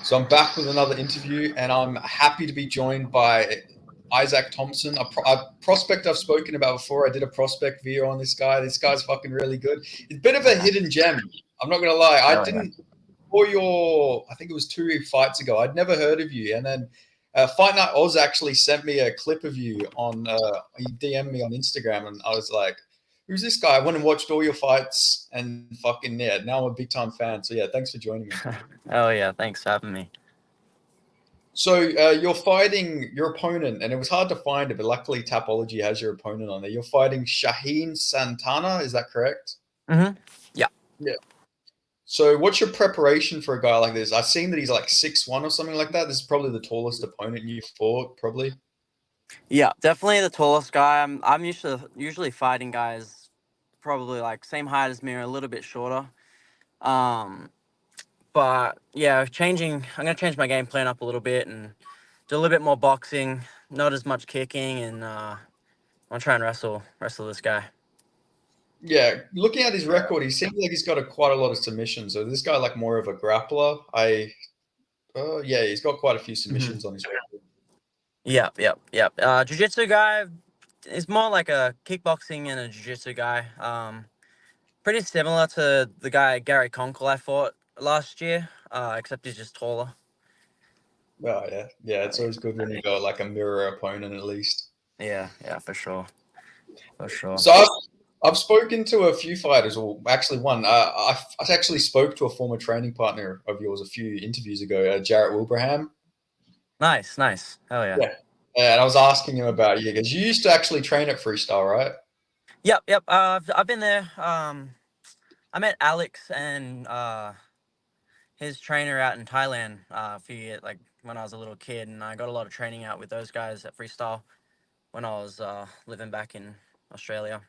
So I'm back with another interview, and I'm happy to be joined by Isaac Thomson, a prospect I've spoken about before. I did a prospect video on this guy. This guy's fucking really good. It's a bit of a hidden gem. I'm not gonna lie. I Oh yeah. didn't I think it was 2 fights ago. I'd never heard of you, and then Fight Night Oz actually sent me a clip of you on. He DM'd me on Instagram, and I was like, "Who's this guy?" I went and watched all your fights, and fucking yeah, now I'm a big time fan. So yeah, thanks for joining me. Oh yeah. Thanks for having me. So you're fighting your opponent, and it was hard to find it, but luckily Tapology has your opponent on there. You're fighting Shaheen Santana, is that correct? Mm-hmm. Yeah. Yeah. So what's your preparation for a guy like this? I've seen that he's like 6'1" or something like that. This is probably the tallest opponent you fought, probably. Yeah. Definitely the tallest guy. I'm usually fighting guys probably like same height as me or a little bit shorter. Um, but yeah, changing. I'm gonna change my game plan up a little bit and do a little bit more boxing, not as much kicking, and I'm trying to wrestle this guy. Yeah, looking at his record, he seems like he's got quite a lot of submissions. So this guy like more of a grappler. Yeah, he's got quite a few Mm-hmm. submissions on his record. Yep. Jiu-jitsu guy is more like a kickboxing and a jiu-jitsu guy. Pretty similar to the guy Gary Conkle I fought last year, except he's just taller. Oh yeah. It's always good when you got like a mirror opponent at least. Yeah, for sure, for sure. So I've spoken to a few fighters, or actually one. I actually spoke to a former training partner of yours a few interviews ago, Jarrett Wilbraham. Nice. Hell yeah. Yeah, and I was asking him about you because you used to actually train at Freestyle, right? Yep. I've been there. I met Alex and his trainer out in Thailand a few years, like when I was a little kid, and I got a lot of training out with those guys at Freestyle when I was living back in Australia.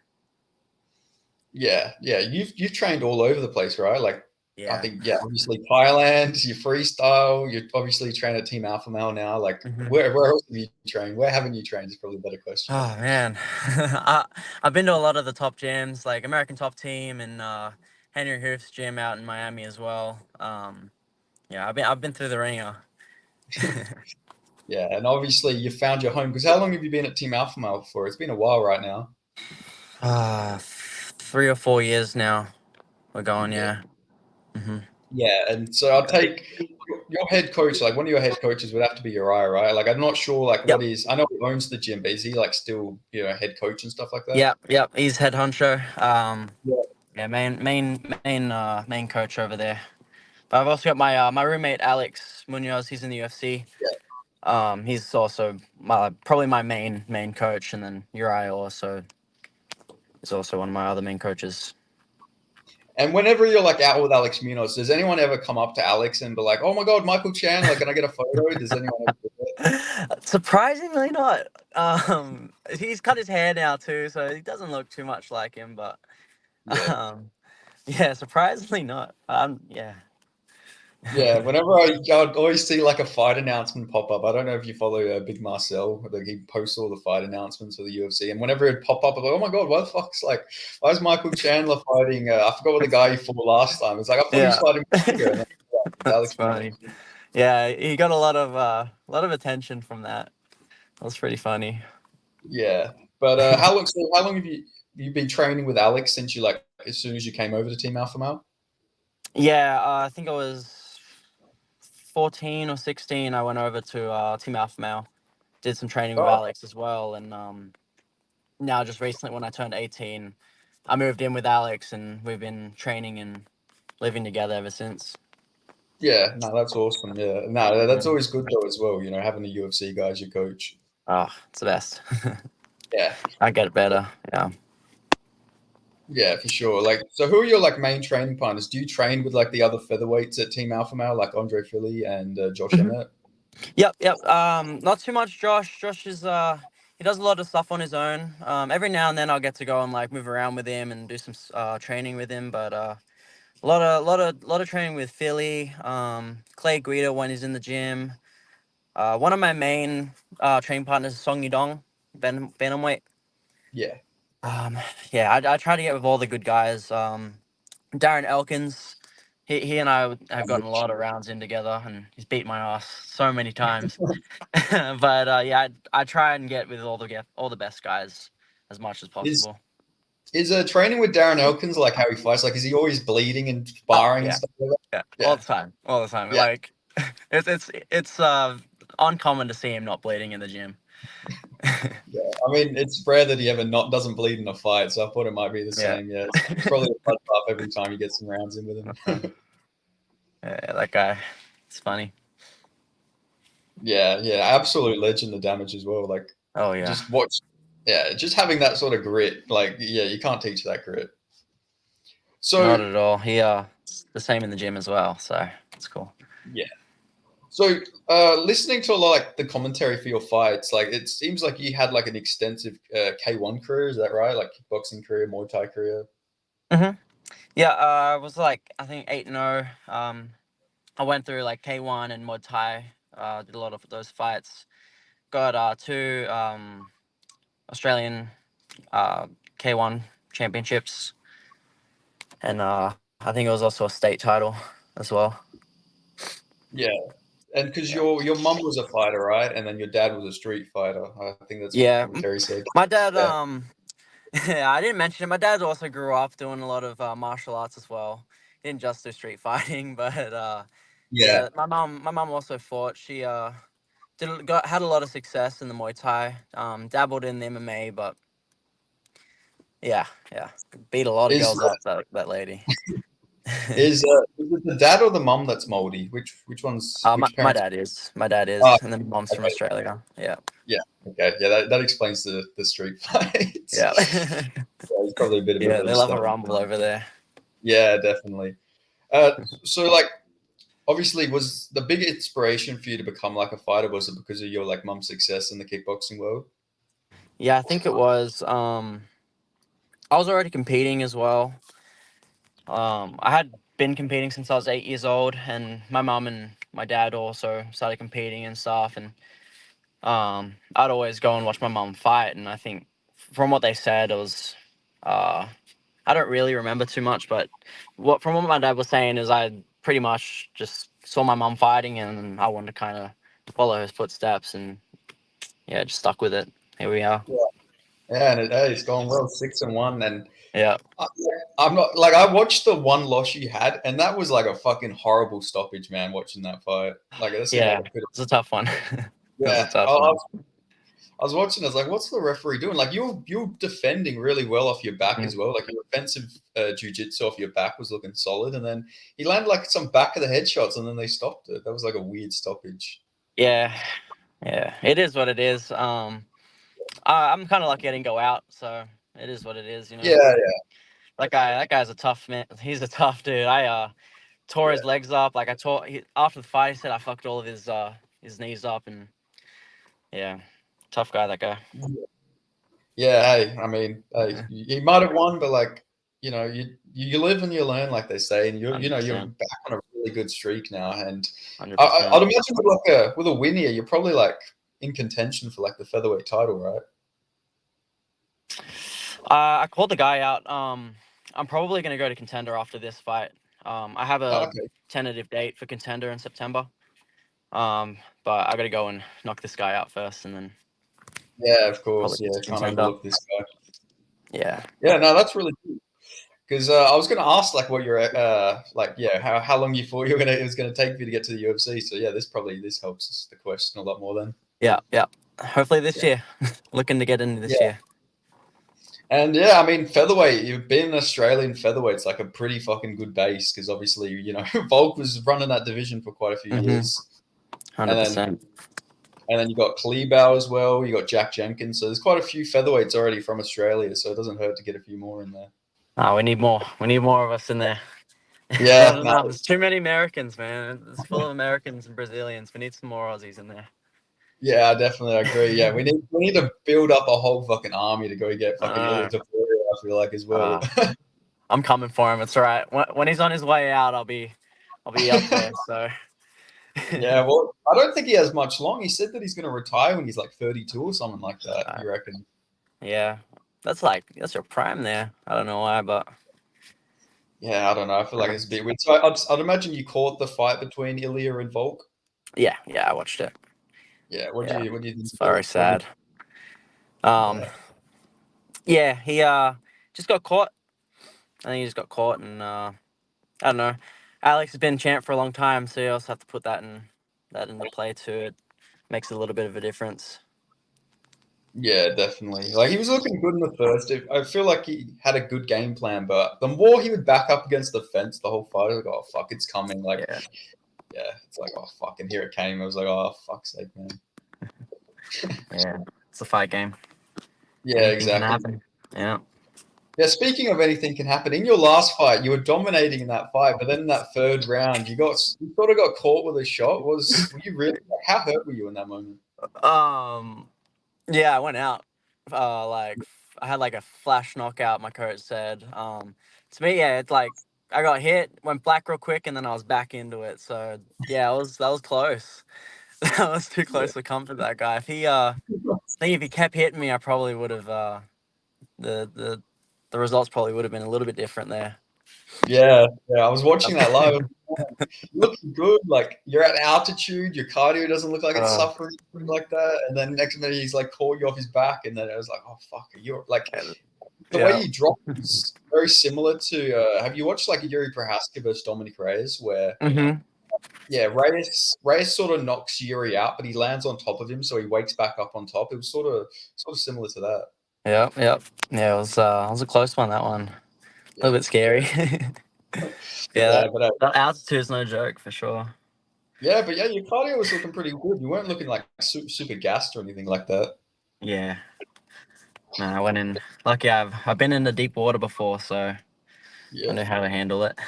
Yeah. You've trained all over the place, right? Like I Yeah. think, yeah, obviously Thailand, you freestyle. You obviously train at Team Alpha Male now. Like Hmm. where else have you trained? Where haven't you trained? Is probably a better question. Oh man, I've been to a lot of the top gyms, like American Top Team and Henry Hoof's gym out in Miami as well. Yeah, I've been through the ringer. Yeah, and obviously you found your home because how long have you been at Team Alpha Male for? It's been a while right now. 3 or 4 years now. We're going, Yeah. yeah. Hmm. Yeah, and so I'll take your head coach, like one of your head coaches would have to be Uriah, right? Like I'm not sure like Yep. I know he owns the gym, but is he like still, head coach and stuff like that? Yep. He's head honcho. Yeah. Yeah, main coach over there. But I've also got my roommate Alex Munoz. He's in the UFC. He's also probably my main coach, and then Uriah also is also one of my other main coaches. And whenever you're like out with Alex Munoz, does anyone ever come up to Alex and be like, "Oh my God, Michael Chan, like, can I get a photo?" Does anyone ever do that? Surprisingly not. He's cut his hair now too, so he doesn't look too much like him. But Yeah. um, yeah, surprisingly not. Yeah. Yeah, whenever I'd always see like a fight announcement pop up. I don't know if you follow Big Marcel, like he posts all the fight announcements for the UFC, and whenever it pop up, I'm like, oh my God, why the fuck's like, why is Michael Chandler fighting? I forgot what the guy he fought last time. It's like I thought he was Yeah. fighting Bigger, and then, it's That's Alex funny. Munoz. Yeah, he got a lot of attention from that. That was pretty funny. Yeah, but how long have you been training with Alex since you like as soon as you came over to Team Alpha Male? Yeah, I think I was 14 or 16. I went over to Team Alpha Male, did some training with Oh, Alex as well, and now just recently when I turned 18, I moved in with Alex, and we've been training and living together ever since. yeah, no, that's awesome. Yeah, no, that's Mm. always good though as well. Having a UFC guy as your coach. Oh, it's the best. Yeah, I get it better. Yeah. yeah, for sure. Like, so who are your like main training partners? Do you train with like the other featherweights at Team Alpha Male, like Andre Philly and Josh Mhm. Emmett? Yep. Not too much. Josh is he does a lot of stuff on his own. Every now and then I'll get to go and like move around with him and do some training with him. But a lot of training with Philly. Clay Guida when he's in the gym. One of my main training partners is Song Yudong, Bantamweight. Yeah, Yeah, I try to get with all the good guys. Darren Elkins, he and I have gotten a lot of rounds in together, and he's beat my ass so many times. But yeah, I try and get with all the best guys as much as Is possible. is training with Darren Elkins like how he fights? Like, is he always bleeding and sparring and Yeah, stuff like that? yeah, Yeah, all the time. yeah. Like, it's uncommon to see him not bleeding in the gym. Yeah, I mean, it's rare that he ever not doesn't bleed in a fight, so I thought it might be the Yeah. same. Yeah, it's probably a bloodbath every time you get some rounds in with him. Yeah, that guy, it's funny. Yeah, yeah, absolute legend. The damage as well. Like, Oh yeah, just watch. Yeah, just having that sort of grit. Like, yeah, you can't teach that grit. not So at all. He the same in the gym as well, so it's cool. yeah. So listening to a lot like the commentary for your fights, like it seems like you had like an extensive K1 career. Is that right? Like kickboxing career, Muay Thai career. Mhm. Yeah, I was like I think 8-0. I went through like K1 and Muay Thai. Did a lot of those fights. Got two Australian uh, K1 championships, and I think it was also a state title as well. Yeah, and because Yeah. your mum was a fighter, right? And then your dad was a street fighter. I think that's what the Yeah, commentary said. my dad. Yeah, Yeah, I didn't mention it. My dad also grew up doing a lot of martial arts as well. He didn't just do street fighting, but yeah. yeah, my mum also fought. She had a lot of success in the Muay Thai. Dabbled in the MMA, but yeah, yeah, beat a lot of Is girls up. That lady. is it the dad or the mum that's moldy? My, Which my parents? dad is. My dad Oh, is, and then mom's from okay. Australia. Yeah, Yeah. Okay. Yeah, that explains the street yeah, fights. Yeah, he's probably a bit of a yeah. They better love a stone. rumble over there. Yeah, definitely. Uh, so like obviously was the big inspiration for you to become like a fighter, was it because of your like mum's success in the kickboxing world? Yeah, I think it was. I was already competing as well. I had been competing since I was 8 years old, and my mum and my dad also started competing and stuff. And I'd always go and watch my mum fight. And I think from what they said, it was, uh, I don't really remember too much, but from what my dad was saying is I pretty much just saw my mum fighting, and I wanted to kind of follow her footsteps, and yeah, just stuck with it. Here we are. Yeah, yeah, and it's gone well, 6-1, and Yeah, I, I'm not like I watched the one loss you had, and that was like a fucking horrible stoppage, man. Watching that fight, like that seemed like yeah, a bit of it's a tough one. It was a yeah. tough one. I was watching. I was like, "What's the referee doing?" Like you're defending really well off your back Mm. as well. Like your offensive jujitsu off your back was looking solid, and then he landed like some back of the head shots, and then they stopped it. That was like a weird stoppage. Yeah, yeah, it is what it is. I'm kind of lucky I didn't go out, so it is what it is, you know. Yeah, yeah, That guy's a tough man. He's a tough dude. I tore yeah, his legs up. Like after the fight, he said I fucked all of his knees up, and yeah, tough guy, that guy. yeah. Hey, I mean, hey, Yeah, he might have won, but like you live and you learn, like they say, and you're 100%, back on a really good streak now, and hundred I'd percent. imagine with a win here, you're probably like in contention for like the featherweight title, right? I called the guy out. I'm probably gonna go to Contender after this fight. I have Oh, a okay. tentative date for Contender in September. But I gotta go and knock this guy out first, and then Yeah, of probably course. get Yeah, to can't Contender. overlook this guy. Yeah. Yeah, no, that's really cool. Because I was going to ask like what your like yeah how long you thought it was going to take for you to get to the UFC. So yeah, this helps the question a lot more then. Yeah, yeah. Hopefully this Yeah, year. Looking to get into this yeah, year. and yeah, I mean featherweight. You've been an Australian featherweight. It's like a pretty fucking good base because obviously Volk was running that division for quite a few Mm-hmm. years, and Hundred then percent. you got Kleebow as well. You got Jack Jenkins. So there's quite a few featherweights already from Australia. So it doesn't hurt to get a few more in there. Oh, we need more. We need more of us in there. It's not Yeah, no, enough. There's too many Americans, man. It's full of Americans and Brazilians. We need some more Aussies in there. yeah, I definitely agree. Yeah, we need to build up a whole fucking army to go get fucking Ilia Uh, Topuria, I feel like as well. uh, I'm coming for him. It's all right. When he's on his way out, I'll be up there. So Yeah, well, I don't think he has much long. He said that he's going to retire when he's like 32 or something like that. uh, You reckon? yeah, that's your prime there. I don't know why, but Yeah, I don't know. I feel like it's a bit weird. So I'd imagine you caught the fight between Ilya and Volk. Yeah, I watched it. Yeah, Yeah, what do you think it's of very it? What sad. Um, yeah, yeah, he just got caught. I think he just got caught, and I don't know. Alex has been champ for a long time, so you also have to put that into play too. It makes a little bit of a difference. yeah, definitely. Like he was looking good in the first. I feel like he had a good game plan, but the more he would back up against the fence, the whole fight, I was like, oh fuck, it's coming. Like, Yeah, yeah, it's like, oh fuck, and here it came. I was like, oh fuck's sake, man. yeah. It's a fight game. Yeah, Anything can exactly. happen. Yeah. Yeah, speaking of anything can happen, in your last fight, you were dominating in that fight, but then in that third round, you sort of got caught with a shot. Were you really? How hurt were you in that moment? Um. Yeah, I went out. I had like a flash knockout. My coach said. To me, yeah, it's like I got hit, went black real quick, and then I was back into it. So yeah, that was close. That was too Yeah, close to comfort that guy. If he I think if he kept hitting me, I probably would have the the the results probably would have been a little bit different there. yeah. I was watching that live. Looking good. Like you're at altitude, your cardio doesn't look like it's Uh, suffering like that. And then next minute he's like calling you off his back, and then I was like, oh fuck, you're like the way yeah. you drop is very similar to. Have you watched like Yuri Prohaska versus Dominic Reyes, where Mhm. yeah, Reyes sort of knocks Yuri out, but he lands on top of him, so he wakes back up on top. It was sort of similar to that. Yep. Yeah, it was a close one, that one. A Yeah, little bit scary. Yeah, yeah, but that altitude is no joke for sure. but yeah, your cardio was looking pretty good. You weren't looking like super gassed or anything like that. Yeah. No, I went in. Lucky I've been in the deep water before, so I Yeah. know how to handle it.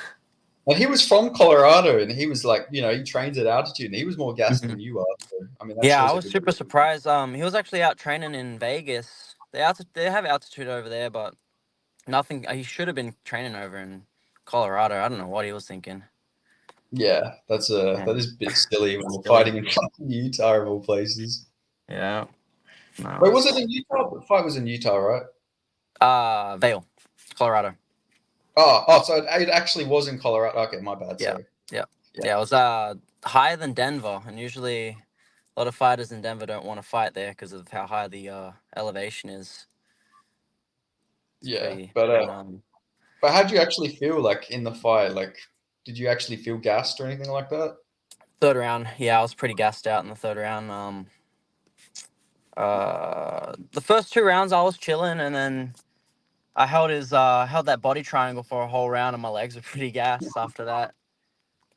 And he was from Colorado, and he was like, he trains at altitude, and he was more gassed Mhm. than you are. So, I mean, that Yeah, I shows a was good. super surprised. He was actually out training in Vegas. They have altitude over there, but nothing. He should have been training over in Colorado. I don't know what he was thinking. Yeah, Yeah, that is a bit silly when we're silly. fighting in fucking Utah of all places. Yeah, no, Wait, was it in Utah? The fight was in Utah, right? Vail, Colorado. So it actually was in Colorado. Okay, my bad. Yeah, Sorry. yeah, Yeah, yeah. It was higher than Denver, and usually a lot of fighters in Denver don't want to fight there because of how high the elevation is. It's yeah, pretty numb. but how'd you actually feel like in the fight? Like, did you actually feel gassed or anything like that? Third round, yeah, I was pretty gassed out in the third round. The first two rounds I was chilling, and then I held that body triangle for a whole round, and my legs were pretty gassed after that.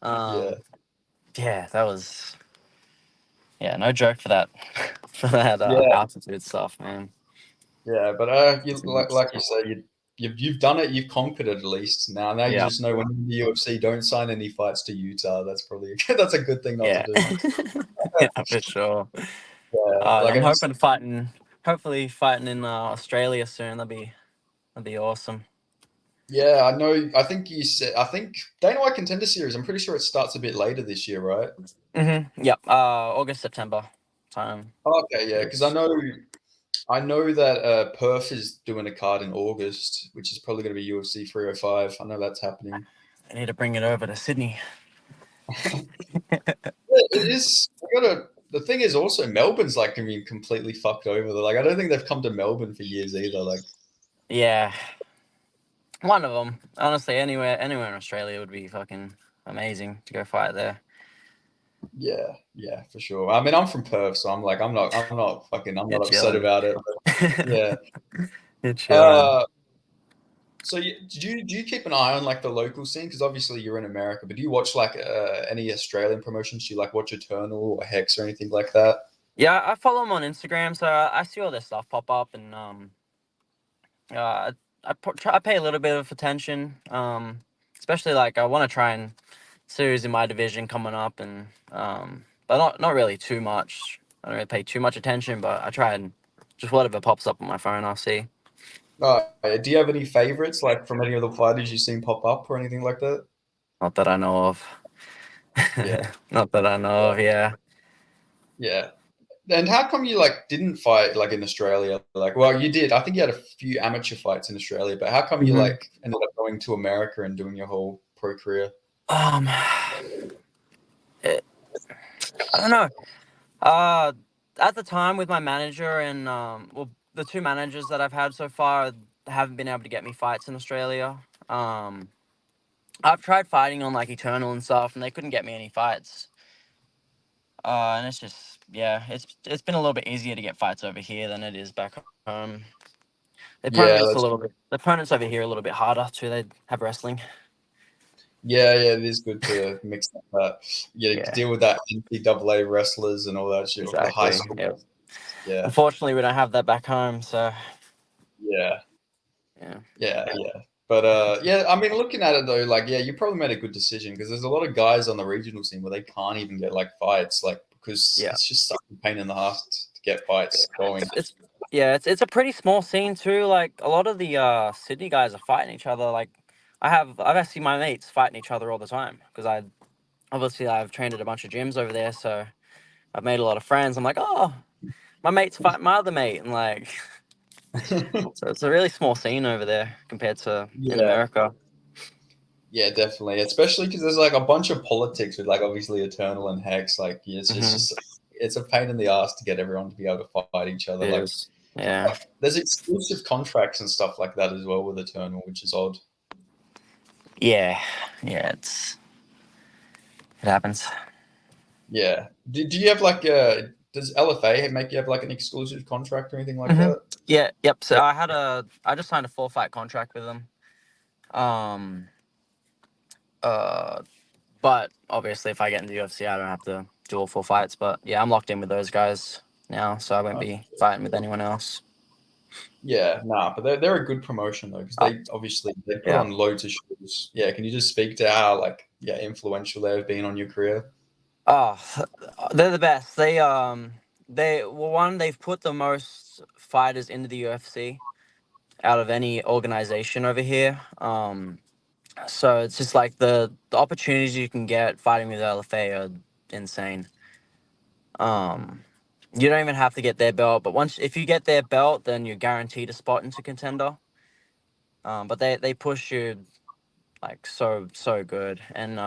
Yeah, Um, yeah, that was no joke for that for that yeah, altitude stuff, man. yeah. But It's nuts. like you say, you've done it. You've conquered it at least. Now you Yeah, just know when you're in the UFC, don't sign any fights to Utah. That's probably that's a good thing not to yeah, do. yeah, for sure. Yeah, like I'm have you hoping hopefully fighting in Australia soon. That'd be awesome. Yeah, I know. I think you said. I think Dana White Contender Series. I'm pretty sure it starts a bit later this year, right? Yep. August, September time. Okay, yeah, because It's I know that Perth is doing a card in August, which is probably going to be UFC 305. I know that's happening. I need to bring it over to Sydney. Yeah, it is. We gotta. The thing is also Melbourne's like I mean completely fucked over. Like I don't think they've come to Melbourne for years either. Like Yeah, one of them. Honestly, anywhere in Australia would be fucking amazing to go fight there. yeah, for sure. I mean, I'm from Perth, so I'm You're not upset chilling. about it. But yeah. You're chilling. Uh, So do you keep an eye on like the local scene? Because obviously you're in America, but do you watch like any Australian promotions? Do you like watch Eternal or Hex or anything like that? Yeah, I follow them on Instagram, so I see all their stuff pop up, and I pay a little bit of attention. Especially like I want to try and series in my division coming up, and but not really too much. I don't really pay too much attention, but I try and just whatever pops up on my phone, I'll see. Do you have any favorites like from any of the fighters you've seen pop up or anything like that? Not that I know of. Yeah, Not that I know of. Yeah. yeah. And how come you like didn't fight like in Australia? Like, well, you did. I think you had a few amateur fights in Australia, but how come you Hmm. like ended up going to America and doing your whole pro career? Um, it, I don't know. Uh, at the time with my manager and well, the two managers that I've had so far haven't been able to get me fights in Australia. Um, I've tried fighting on like Eternal and stuff, and they couldn't get me any fights. And it's just yeah, it's been a little bit easier to get fights over here than it is back home. Yeah, that's The opponents over here are a little bit harder too. They have wrestling. yeah. It is good to mix that. Yeah, to Yeah, deal with that NCAA wrestlers and all that shit, or the high exactly. school. Yeah. Yeah, Unfortunately, we don't have that back home, so yeah, yeah. yeah. But yeah, I mean, looking at it though, like, yeah, you probably made a good decision because there's a lot of guys on the regional scene where they can't even get like fights, like because Yeah. it's just such a pain in the ass to get fights going. It's yeah, it's a pretty small scene too. Like a lot of the Sydney guys are fighting each other. Like I've actually my mates fighting each other all the time because I've trained at a bunch of gyms over there, so I've made a lot of friends. I'm like, oh, my mates fight my other mate, and like so it's a really small scene over there compared to in Yeah, America. yeah, definitely. Especially because there's like a bunch of politics with like obviously Eternal and Hex. Like, yeah, it's Hmm. just it's a pain in the ass to get everyone to be able to fight each other. It Like, is. Yeah. there's exclusive contracts and stuff like that as well with Eternal, which is odd. Yeah. Yeah. It happens. Yeah. Do you have like does LFA make you have like an exclusive contract or anything like Hmm. that? Yeah. Yep. So I just signed a full fight contract with them. Um. Uh. But obviously, if I get into the UFC, I don't have to do all four fights. But yeah, I'm locked in with those guys now, so I won't Uh, be fighting with anyone else. yeah, nah, but they're a good promotion though because Uh, they obviously they put yeah. on loads of shows. Yeah, can you just speak to how like yeah influential they've been on your career? Oh, they're the best. They've put the most fighters into the UFC out of any organization over here. So it's just like the opportunities you can get fighting with LFA are insane. Um, you don't even have to get their belt, but once if you get their belt, then you're guaranteed a spot into contender. But they push you like so good, and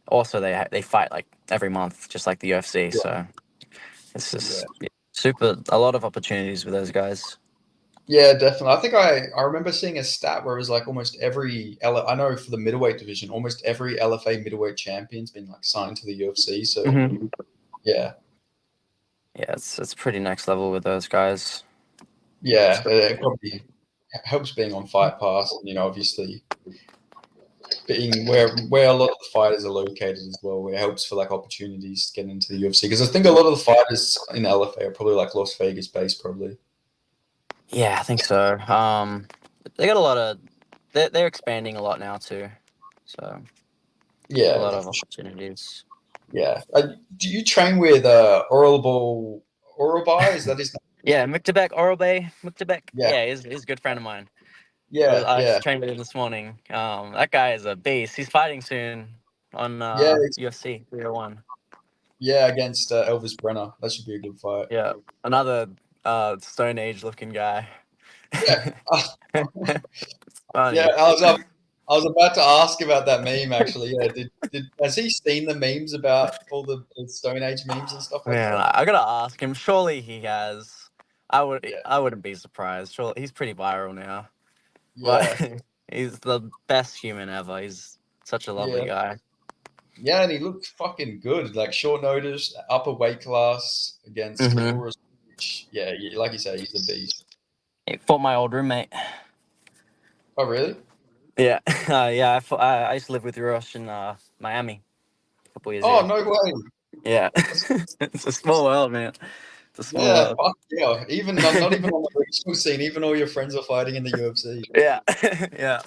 also they fight like every month, just like the UFC. Yeah, So it's yeah. just super a lot of opportunities with those guys. Yeah, definitely. I think I remember seeing a stat where it was like almost every I know for the middleweight division, almost every LFA middleweight champion's been like signed to the UFC. So Hmm. yeah, Yeah, it's pretty next level with those guys. yeah, it probably helps being on Fight Pass, and obviously being where a lot of the fighters are located as well, where it helps for like opportunities to get into the UFC. Because I think a lot of the fighters in LFA are probably like Las Vegas based, probably. Yeah, I think so. They got a lot of they're expanding a lot now too, so got a Yeah, lot yeah, of for sure. opportunities. Yeah. Do you train with Oral Bai? Is that his name? Yeah, Muktabek Oralbay, Muktabek. Yeah, Yeah, he's a good friend of mine. yeah, I yeah, actually trained with him this morning. That guy is a beast. He's fighting soon on yeah, UFC 301. yeah. Against Elvis Brenner, that should be a good fight. Yeah, another Stone Age looking guy. Yeah, It's yeah. funny. I was about to ask about that meme actually. Yeah, did has he seen the memes about all the Stone Age memes and stuff like Man, that? I gotta ask him. Surely he has. Yeah, I wouldn't be surprised. Surely he's pretty viral now. But yeah, he's the best human ever. He's such a lovely yeah. guy. Yeah, and he looked fucking good. Like short notice, upper weight class against Hmm. Urus. Yeah, like you say, he's a beast. He fought my old roommate. Oh, really? Yeah, yeah. I used to live with Rush in Miami a couple years Oh, ago. no way. Yeah, That's, it's a small world, man. It's a small yeah, world. fuck yeah. Even not even on the regional scene. Even all your friends are fighting in the UFC. Yeah, yeah.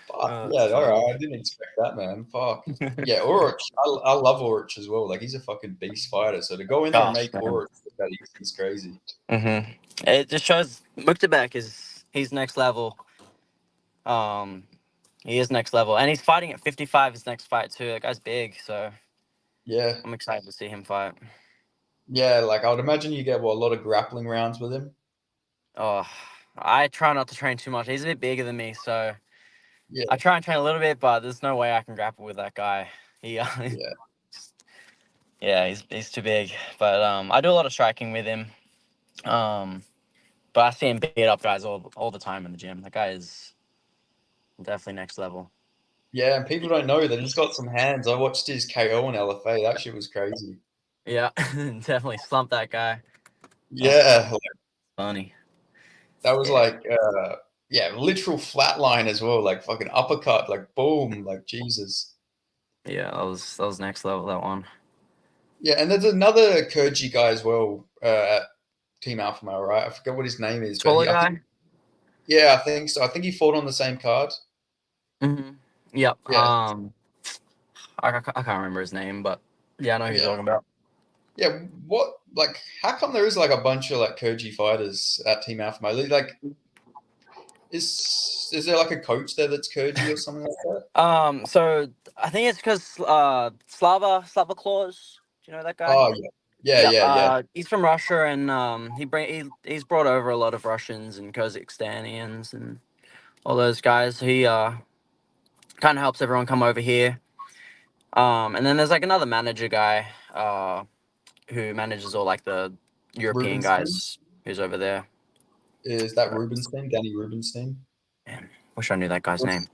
Fuck Oh, yeah. it's All funny. right, I didn't expect that, man. Fuck yeah, Urich. I love Urich as well. Like he's a fucking beast fighter. So to go in there and Gosh, make man. Urich look that easy is crazy. Hmm. It just shows Muktabek he's next level. Um, he is next level, and he's fighting at 55 his next fight too. That guy's big, so Yeah, I'm excited to see him fight. Yeah, like I would imagine you get a lot of grappling rounds with him. Oh, I try not to train too much. He's a bit bigger than me, so Yeah, I try and train a little bit, but there's no way I can grapple with that guy. He, yeah, yeah, he's too big. But I do a lot of striking with him. Um, but I see him beat up guys all the time in the gym. That guy is definitely next level. yeah. And people don't know that he's got some hands. I watched his KO on LFA. That shit was crazy. Yeah, definitely slumped that guy. That's Yeah, like, funny. that was Yeah, like, yeah, literal flatline as well. Like fucking uppercut, like boom, like Jesus. yeah, that was next level, that one. Yeah, and there's another Kurji guy as well at Team Alpha Male, right? I forget what his name is, but Taller I think, guy. yeah, I think so. I think he fought on the same card. Mm-hmm. Yep. Yeah, I can't remember his name, but yeah, I know who you're yeah, talking about. yeah. What, like, how come there is like a bunch of like Koji fighters at Team Alpha Male? Like, is there like a coach there that's Koji or something like that? So I think it's because Slava Claus. Do you know that guy? Oh yeah, yeah, Yeah. yeah, yeah. He's from Russia, and he's brought over a lot of Russians and Kazakhstanians and all those guys. He kind of helps everyone come over here. And then there's like another manager guy who manages all like the European Rubenstein, guys who's over there. is that Rubenstein? Danny Rubenstein, Man, wish I knew that guy's name.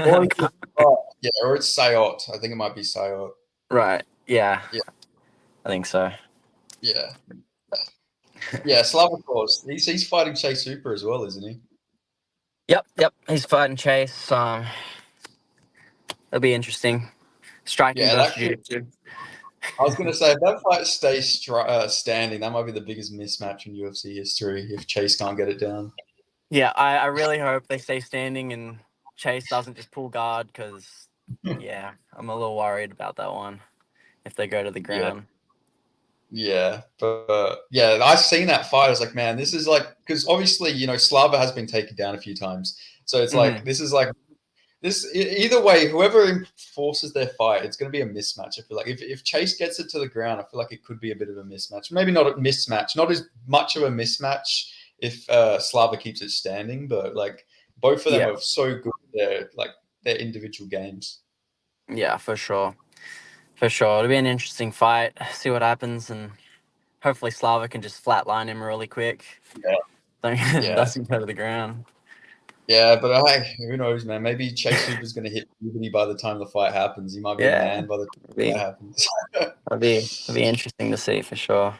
or I is it, can't- oh, yeah, or it's Sayot. I think it might be Sayot. right. Yeah, Yeah, I think so. yeah, yeah. Slavokov. He's fighting Chase Super as well, isn't he? Yep. He's fighting Chase. It'll be interesting. Striking Yeah, versus that could. jiu-jitsu. I was gonna say if that fight stays standing, that might be the biggest mismatch in UFC history if Chase can't get it down. Yeah, I really hope they stay standing and Chase doesn't just pull guard because, yeah, I'm a little worried about that one if they go to the Yeah, ground. yeah, but yeah, I've seen that fight. I was like, man, this is like because obviously Slava has been taken down a few times, so it's like Hmm. this is like this either way, whoever forces their fight, it's going to be a mismatch. I feel like if Chase gets it to the ground, I feel like it could be a bit of a mismatch. Maybe not a mismatch, not as much of a mismatch if Slava keeps it standing, but like both of them Yeah, are so good at their individual games. yeah, for sure. For sure. It'll be an interesting fight. See what happens, and hopefully Slava can just flatline him really quick. Yeah, yeah, Doesn't go to the ground. yeah. But who knows, man? Maybe Chase Super's going to hit puberty by the time the fight happens. He might be a Yeah, man by the time it'll the fight be, happens. it'll be interesting to see for sure.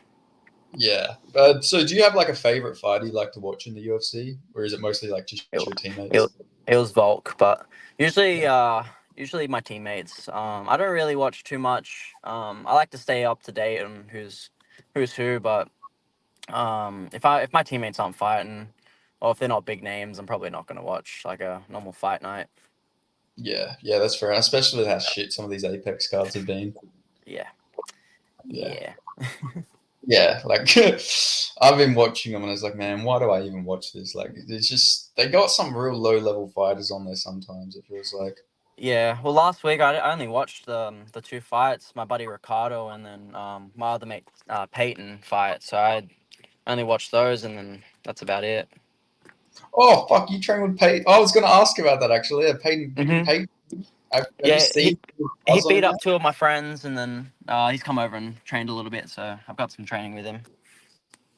Yeah. But so do you have like a favorite fight you like to watch in the UFC? Or is it mostly like just It, your it, teammates? it was Volk, but usually, Yeah. usually my teammates. I don't really watch too much. I like to stay up to date on who's who, but if my teammates aren't fighting, or if they're not big names, I'm probably not gonna watch like a normal fight night. Yeah. Yeah, that's fair. Especially with how shit some of these Apex cards have been. Yeah, Yeah. yeah, Yeah. Like I've been watching them and I was like, man, why do I even watch this? Like it's just they got some real low level fighters on there sometimes, it feels like. yeah. Well, last week I only watched the two fights, my buddy Ricardo and then my other mate Peyton fight. So I only watched those, and then that's about it. Oh fuck, you train with Peyton. I was gonna ask about that actually. Yeah, Hmm. Peyton, have you Yeah, seen he buzz on beat him up yet? two of my friends, and then he's come over and trained a little bit. So I've got some training with him.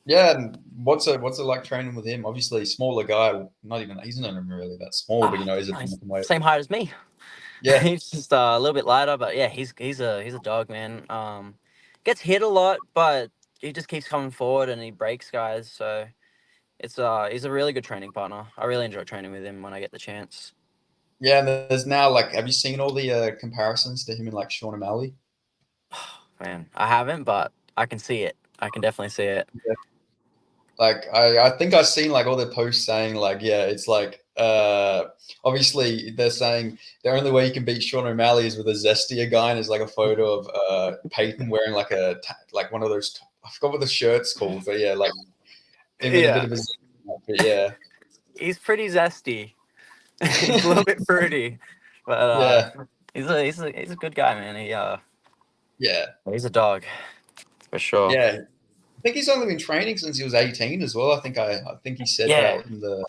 Yeah, and what's it like training with him? Obviously, smaller guy. Not even he's not even really that small, but Ah, he's a he's bantamweight. same height as me. Yeah, He's just a little bit lighter, but yeah, he's a dog, man. Gets hit a lot, but he just keeps coming forward and he breaks guys. So he's a really good training partner. I really enjoy training with him when I get the chance. yeah. And there's now like, have you seen all the comparisons to him and like Sean O'Malley? Man, I haven't, but I can see it. I can definitely see it. Yeah. Like I think I've seen like all their posts saying like, yeah, it's like obviously they're saying the only way you can beat Sean O'Malley is with a zestier guy, and there's like a photo of Peyton wearing like like one of those. I forgot what the shirt's called, but yeah, like him in a bit Yeah, of a. But yeah, he's pretty zesty. He's a little bit fruity, but yeah, he's a good guy, man. yeah. He's a dog. for sure. Yeah, I think he's only been training since he was 18 as well. I think he said Yeah, that in the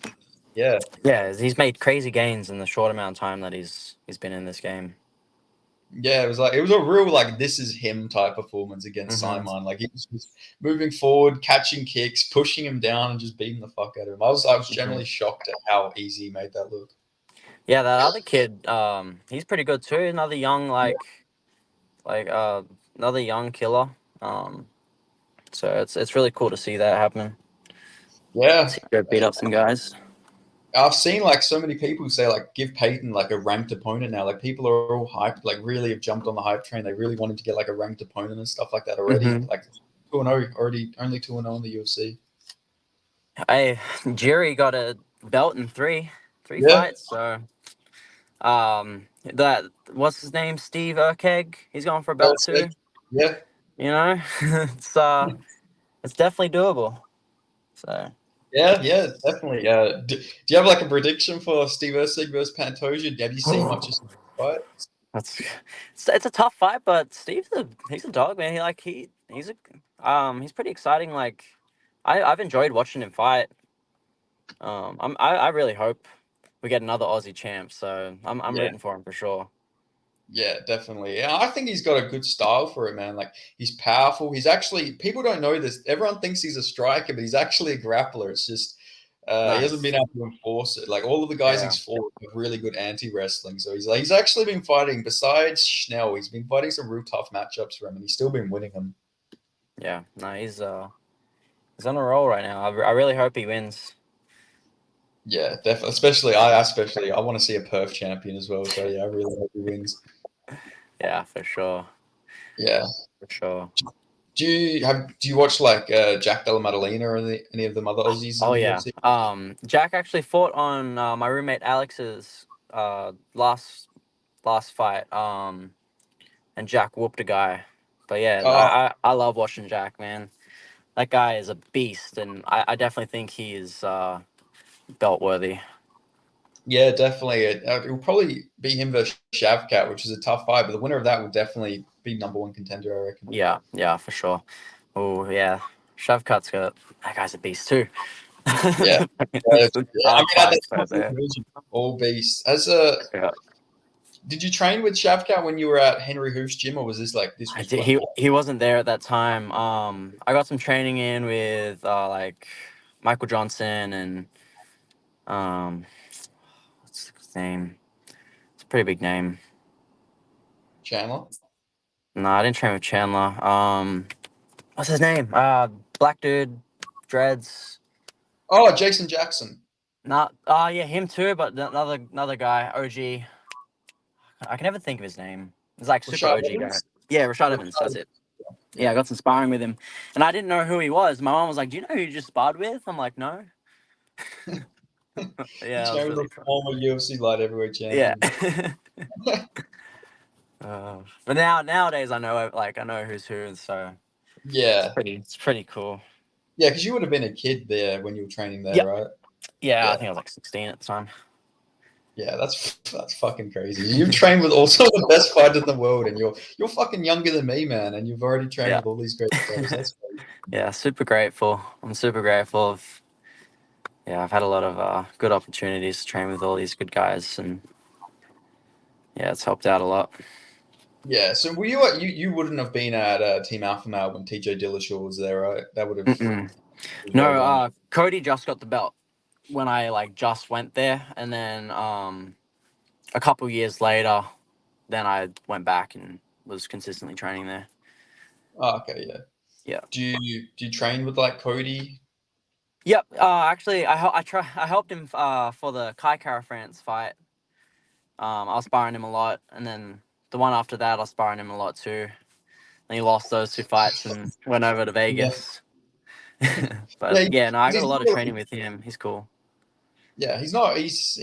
yeah. yeah. He's made crazy gains in the short amount of time that he's been in this game. Yeah, it was a real like this is him type performance against Mm-hmm. Simon. Like he was just moving forward, catching kicks, pushing him down, and just beating the fuck out of him. I was Mm-hmm. generally shocked at how easy he made that look. Yeah, that other kid, he's pretty good too. Another young like another young killer. Um, so it's really cool to see that happen. Yeah, See him go beat up some guys. I've seen like so many people say like give Peyton like a ranked opponent now. Like people are all hyped, like really have jumped on the hype train. They really wanted to get like a ranked opponent and stuff like that already. Mm-hmm. Like 2-0 already, only 2-0 in the UFC. Hey, Jerry got a belt in three Yeah, fights. So that what's his name? Steve Urkeg. He's going for a well belt said. too. Yeah, You know, it's it's definitely doable. So yeah, definitely. Do you have like a prediction for Steve Erceg versus Pantoja? Have you seen much of Steve fight? that's it's a tough fight, but he's a dog, man. He's pretty exciting. Like I've enjoyed watching him fight. I really hope we get another Aussie champ. So I'm Yeah, rooting for him for sure. yeah, definitely. Yeah, I think he's got a good style for it, man. Like he's powerful. He's actually people don't know this. Everyone thinks he's a striker, but he's actually a grappler. It's just he hasn't been Nice. able to enforce it. Like all of the guys Yeah. he's fought have really good anti wrestling. So he's actually been fighting. Besides Schnell, he's been fighting some real tough matchups for him, and he's still been winning them. Yeah. No, he's on a roll right now. I really hope he wins. Yeah, definitely. Especially I want to see a Perth champion as well. So yeah, I really hope he wins. Yeah, for sure. Yeah. For sure. Do you watch like Jack Della Maddalena or any of them other Aussies in Oh the yeah. UFC? Jack actually fought on my roommate Alex's last fight. And Jack whooped a guy. But yeah, Oh, I love watching Jack, man. That guy is a beast, and I definitely think he is belt worthy. yeah, definitely. It will probably be him versus Shavkat, which is a tough fight, but the winner of that will definitely be number one contender, I reckon. Yeah, yeah, for sure. Oh yeah, Shavkat's got that guy's a beast too. Yeah. It's I hard mean, at the fights top right of the there. division, all beasts. Yeah. Did you train with Shavkat when you were at Henry Hoof's gym, or was this I was did. before? He wasn't there at that time. I got some training in with like Michael Johnson and um, what's his name? It's a pretty big name. Chandler? No, I didn't train with Chandler. What's his name? Black dude, dreads. Oh, Jason Jackson. Not. Yeah, him too. But another guy, OG. I can never think of his name. It's like super Rashad OG guy. Evans? Yeah, Rashad Evans. That's Rashad, it. Yeah, yeah. I got some sparring with him, and I didn't know who he was. My mom was like, "Do you know who you just sparred with?" I'm like, "No." Yeah, I was Chandler's really a trying. former UFC light heavyweight Yeah. champion. But nowadays I know who's who, and so Yeah. it's pretty cool. Yeah, because you would have been a kid there when you were training there, Yep. right? Yeah, I Yeah. think I was like 16 at the time. Yeah, that's fucking crazy. You've trained with also the best fighters in the world, and you're fucking younger than me, man, and you've already trained Yeah. with all these great fighters. That's crazy. Yeah, super grateful. I'm super grateful. Yeah, I've had a lot of good opportunities to train with all these good guys, and yeah, it's helped out a lot. Yeah. So were you wouldn't have been at Team Alpha Male when TJ Dillashaw was there, right? That would have Mm-mm. was No, Rogue One. Cody just got the belt when I like just went there, and then a couple years later, then I went back and was consistently training there. Oh, okay, yeah. Yeah. Do you train with like Cody? Yep. Actually, I helped him for the Kai Kara France fight. I was sparring him a lot, and then the one after that, I was sparring him a lot too. And he lost those two fights and went over to Yeah. Vegas. Yeah, But yeah, no, I got a he's lot of training with him. He's cool. yeah, he's not. He's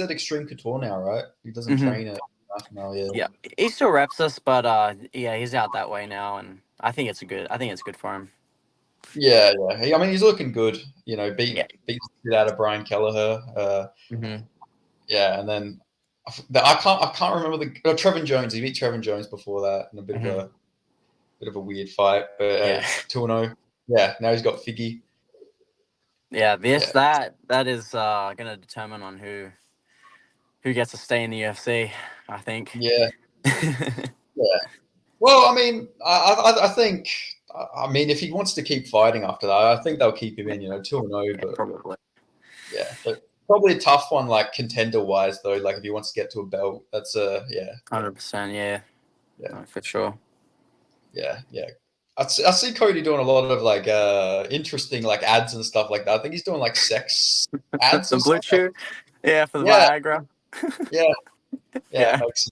at Extreme Couture now, right? He doesn't Hmm. train at Alpha Male, yeah. Yeah, he still reps us, but yeah, he's out that way now, and I think it's good for him. Yeah, yeah. I mean, he's looking good. You know, Yeah. beat the shit out of Brian Kelleher. Hmm. Yeah, and then I can't remember the Trevin Jones. He beat Trevin Jones before that in a bit of Hmm. a bit of a weird fight, but Yeah. 2-0. Yeah, now he's got Figgy. Yeah, Yeah, that is gonna determine on who gets to stay in the UFC, I think. yeah, yeah. Well, I mean, I think, I mean, if he wants to keep fighting after that, I think they'll keep him in. 2-0, Yeah, but probably. yeah, but probably a tough one, like contender wise, though. Like if he wants to get to a belt, that's yeah, 100%, yeah. yeah, No, for sure. yeah, yeah. I see Cody doing a lot of like interesting like ads and stuff like that. I think he's doing like sex ads The or Blue something. Chew? Yeah, for the Yeah, Viagra. yeah, yeah. Yeah. It makes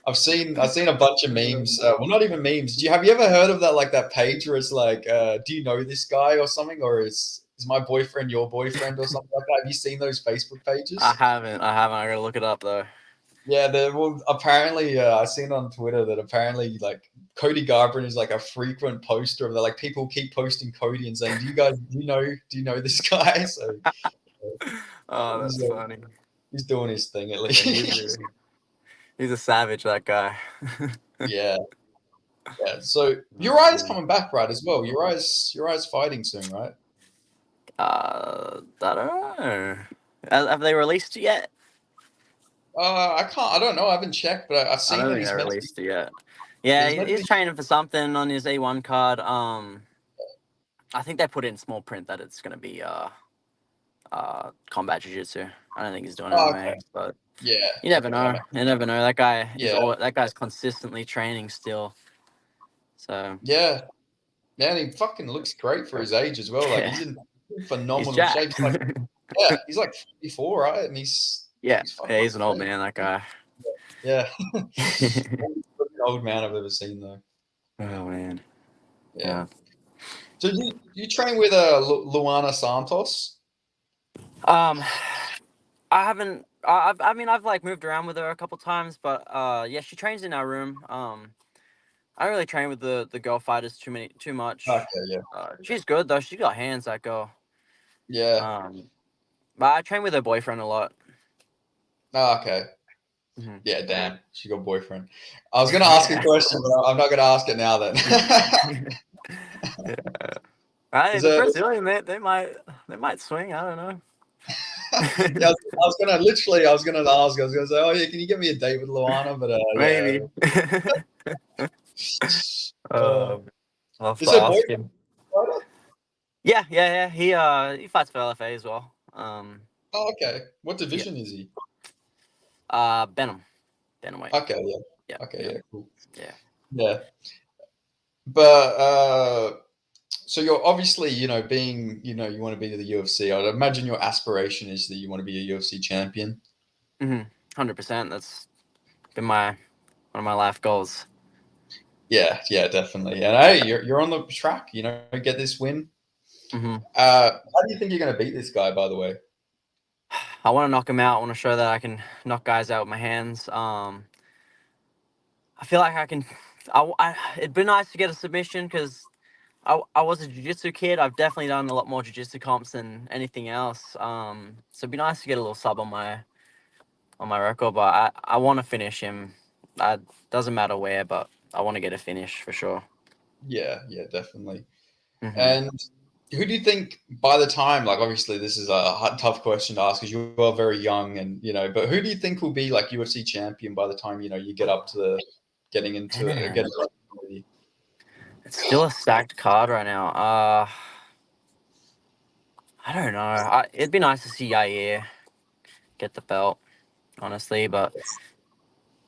I've seen a bunch of memes. Well, not even memes. Have you ever heard of that, like that page where it's like, do you know this guy or something, or is my boyfriend your boyfriend or something like that? Have you seen those Facebook I pages? haven't. I gotta look it up though. Yeah, well, apparently, I seen on Twitter that apparently, like Cody Garbrandt is like a frequent poster of that. Like people keep posting Cody and saying, do you know this guy?" So Oh, he's, that's funny. he's doing his thing at Yeah, least. he's a savage, that guy. Yeah, yeah. So Oh, Uriah's man. coming back, right? As well. Uriah's fighting soon, right? I don't know. Have they released it yet? I can't. I don't know. I haven't checked, but I've I seen don't that think he's they meant to be. released it yet. Yeah, He's meant to he's be. training for something on his A1 card. I think they put in small print that it's gonna be combat jiu-jitsu. I don't think he's doing Oh, okay. MMA, but Yeah. you never Okay. That know. makes, You never know. yeah. That guy's consistently training still. So Yeah. Yeah. And he fucking looks great for his age as well. Like yeah, he's in he's phenomenal shape. jacked. Yeah. He's like 44, right? And Yeah, he's fucking yeah, he's an old great. man, that guy. Yeah. Old man I've ever seen though. Oh man, Yeah. yeah. So you train with Luana Santos? Um, I haven't. I mean, I've like moved around with her a couple times, but yeah, she trains in our room. I don't really train with the girl fighters too Okay. much. Yeah. She's good though. She's got hands, that girl. Yeah. Um, but I train with her boyfriend a lot. Oh, okay. Hmm. Yeah, damn. She got a boyfriend. I was going to ask a Yeah. question, but I'm not going to ask it now then. Yeah. Right, Is the it? Brazilian they might swing. I don't know. Yeah, I was gonna ask. I was gonna say, oh yeah, can you get me a date with Luana? But yeah. Maybe. Uh, I'll have is to her ask boyfriend him. a fighter? Yeah. He fights for LFA as well. Oh, okay. What Yeah. division is he? Benham. Benham. Okay, yeah. Yeah. Okay, Yeah. yeah, cool. Yeah. Yeah, but so you're obviously, being, you want to be to the UFC. I'd imagine your aspiration is that you want to be a UFC champion. 100%. That's been one of my life goals. Yeah, yeah, definitely. And hey, you're on the track. Get this win. Hmm. How do you think you're going to beat this guy? By the way. I want to knock him out. I want to show that I can knock guys out with my hands. I feel like I can. It'd be nice to get a submission because I was a jiu-jitsu kid. I've definitely done a lot more jiu-jitsu comps than anything else. So it'd be nice to get a little sub on my record. But I want to finish him. Doesn't matter where, but I want to get a finish for sure. Yeah, yeah, definitely. Hmm. And who do you think by the time, like obviously this is a tough question to ask because you are very young and, but who do you think will be like UFC champion by the time, you get up to getting into it, Man, getting ready? it's still a stacked card right now. I don't know. It'd be nice to see Yair get the belt, honestly, but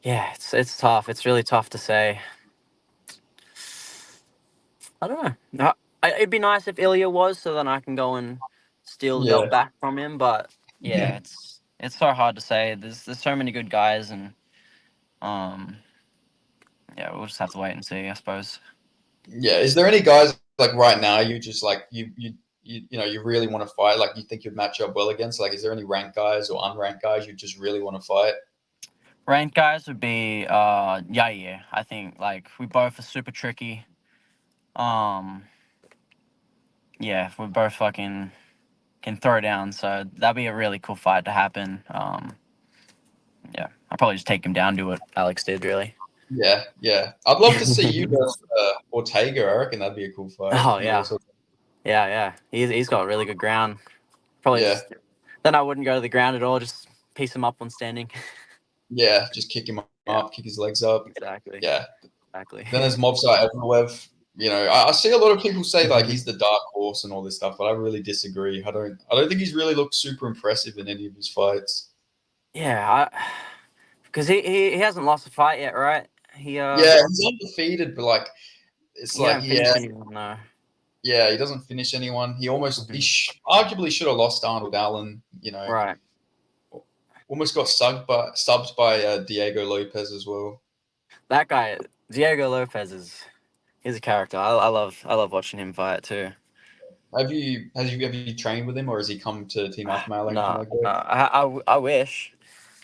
yeah, it's tough. It's really tough to say. I don't know. It'd be nice if Ilya was, so then I can go and steal the Yeah. belt back from him. But yeah, it's so hard to say. There's so many good guys, and um, yeah, we'll just have to wait and see, I suppose. Yeah. Is there any guys like right now you just like you really want to fight? Like you think you'd match up well against? Like, is there any ranked guys or unranked guys you just really want to fight? Ranked guys would be Yair. I think like we both are super tricky. Um, yeah, we both fucking can throw down, so that'd be a really cool fight to happen. Yeah, I'll probably just take him down, do what Alex did, really. Yeah, yeah. I'd love to see you versus Ortega. I reckon that'd be a cool fight. Oh He yeah, also, yeah. He's got really good ground. Probably yeah, just then I wouldn't go to the ground at all. Just piece him up when standing. yeah, just kick him Yeah, up, kick his legs up. exactly, Yeah. exactly. Then there's Movsar Evloev. I see a lot of people say like Mhm. he's the dark horse and all this stuff, but I really disagree. I don't think he's really looked super impressive in any of his fights. Yeah, because he hasn't lost a fight yet, right? Yeah, he's undefeated, but like it's He like hasn't yeah, finished anyone, no. yeah, he doesn't finish anyone. Mhm. Arguably should have lost Arnold Allen. Right, Almost got subbed by Diego Lopez as well. that guy Diego Lopez he's a character. I love watching him fight too. Have you trained with him, or has he come to Team Alpha Male or anything No, like no, that? I wish.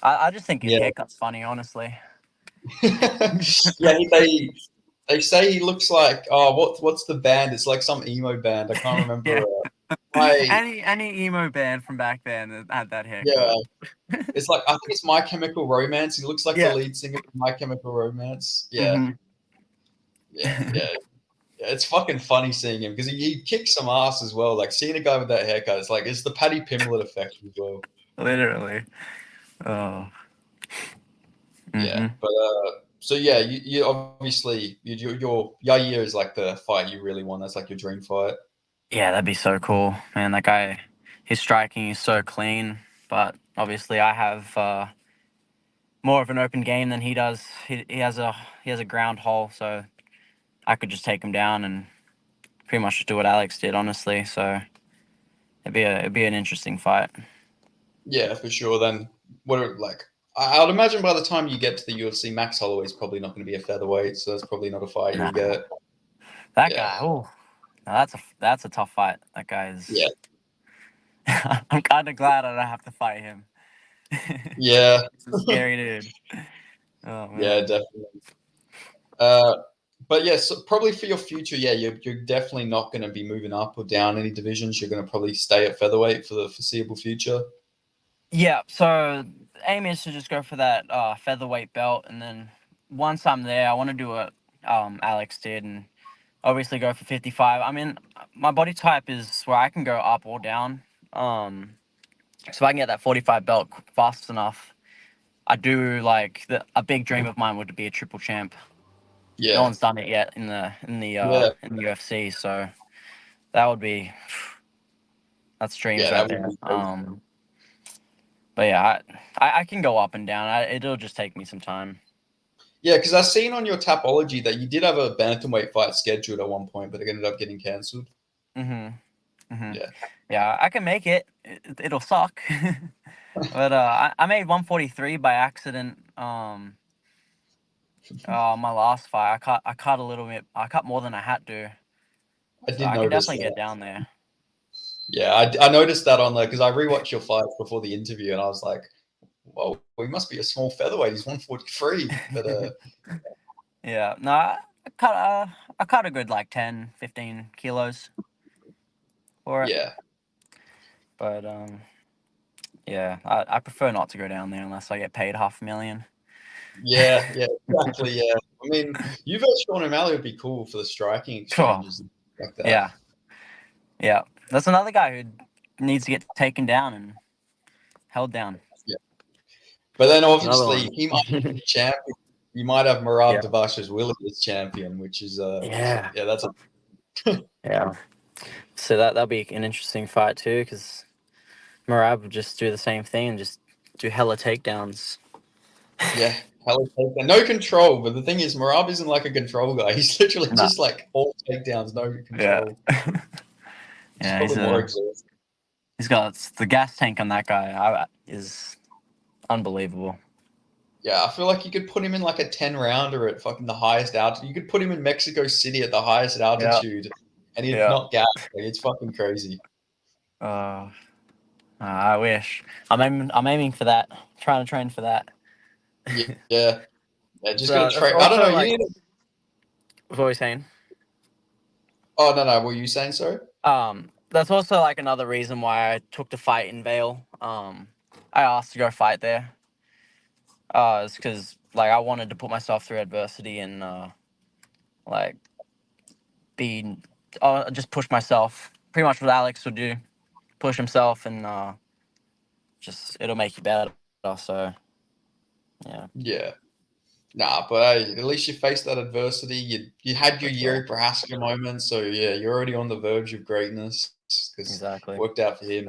I just think his Yeah, haircut's funny, honestly. yeah. They say he looks like what's the band? It's like some emo band. I can't remember. Yeah, My any emo band from back then that had that Yeah, haircut. it's like I think it's My Chemical Romance. He looks like the Yeah. lead singer of My Chemical Romance. Yeah, Hmm. yeah, yeah. Yeah, it's fucking funny seeing him because he kicks some ass as well. Like seeing a guy with that haircut, it's the Paddy Pimblett effect as well. Literally. Oh. Yeah, Hmm. but so yeah, you obviously your Yair is like the fight you really want. That's like your dream fight. Yeah, that'd be so cool, man. That guy, his striking is so clean, but obviously I have more of an open game than he does. He has a ground hole, so I could just take him down and pretty much just do what Alex did, honestly. So it'd be an interesting fight. Yeah, for sure. Then like I would imagine by the time you get to the UFC, Max Holloway's probably not going to be a featherweight, so that's probably not a fight you'll Nah, get. that Yeah, guy. Oh, that's a tough fight. That guy yeah, is. I'm kind of glad I don't have to fight him. yeah, He's a scary dude. Oh yeah, man. definitely. Uh, but yeah, so probably for your future, yeah, you're definitely not going to be moving up or down any divisions. You're going to probably stay at featherweight for the foreseeable future. Yeah. So the aim is to just go for that featherweight belt, and then once I'm there, I want to do what Alex did, and obviously go for 55. I mean, my body type is where I can go up or down. Um, so if I can get that 45 belt fast enough, I do like a big dream of mine would be a triple champ. No Yeah, one's done it yet yeah, in the UFC, so that would be that's dreams yeah. right That would there. be crazy. But yeah, I can go up and down. It'll just take me some time. Yeah, because I've seen on your Tapology that you did have a bantamweight fight scheduled at one point, but it ended up getting cancelled. Mhm. Mhm. Yeah, Yeah, I can make it. It'll suck. But I made 143 by accident. My last fight, I cut a little bit. I cut more than I had to, I so did I can notice definitely that. get down there. Yeah, I noticed that on there because I rewatched your fights before the interview, and I was like, "Whoa, he must be a small featherweight. He's 143." But Yeah, no, I cut a good like 10, 15 kilos for it. yeah, But yeah, I prefer not to go down there unless I get paid 500,000. yeah, yeah, exactly. Yeah, I mean, you versus Sean O'Malley would be cool for the striking Cool. exchanges and like that. Yeah, yeah. That's another guy who needs to get taken down and held down. Yeah, but then Another obviously one. he might be champion. You might have Marab Yeah. Devash's Willie as champion, which is Yeah. yeah, that's a Yeah. So that'll be an interesting fight too, because Marab would just do the same thing and just do hella takedowns. yeah. Hell, no control, but the thing is, Marab isn't like a control guy. He's literally No. just like all takedowns, no Yeah. control. It's Yeah. probably more exhausting. He's got the gas tank on that guy is unbelievable. Yeah, I feel like you could put him in like a 10 rounder at fucking the highest altitude. You could put him in Mexico City at the highest Yeah. altitude and he'd Yeah. not gas. Like, it's fucking crazy. Uh, I wish. I'm aiming for that. Trying to train for that. Yeah, yeah. Yeah, just gotta So that's train. I don't know. also You like need to. what we're saying. Oh, no, no. What were you saying? Sorry? That's also like another reason why I took the fight in Vale. I asked to go fight there. It's because like I wanted to put myself through adversity and like I'll just push myself. Pretty much what Alex would do, push himself, and just it'll make you better. So yeah, Yeah. Nah, but hey, at least you faced that adversity. You had your for sure. Yuri Prohaska moment, so yeah, you're already on the verge of greatness because Exactly. worked out for him.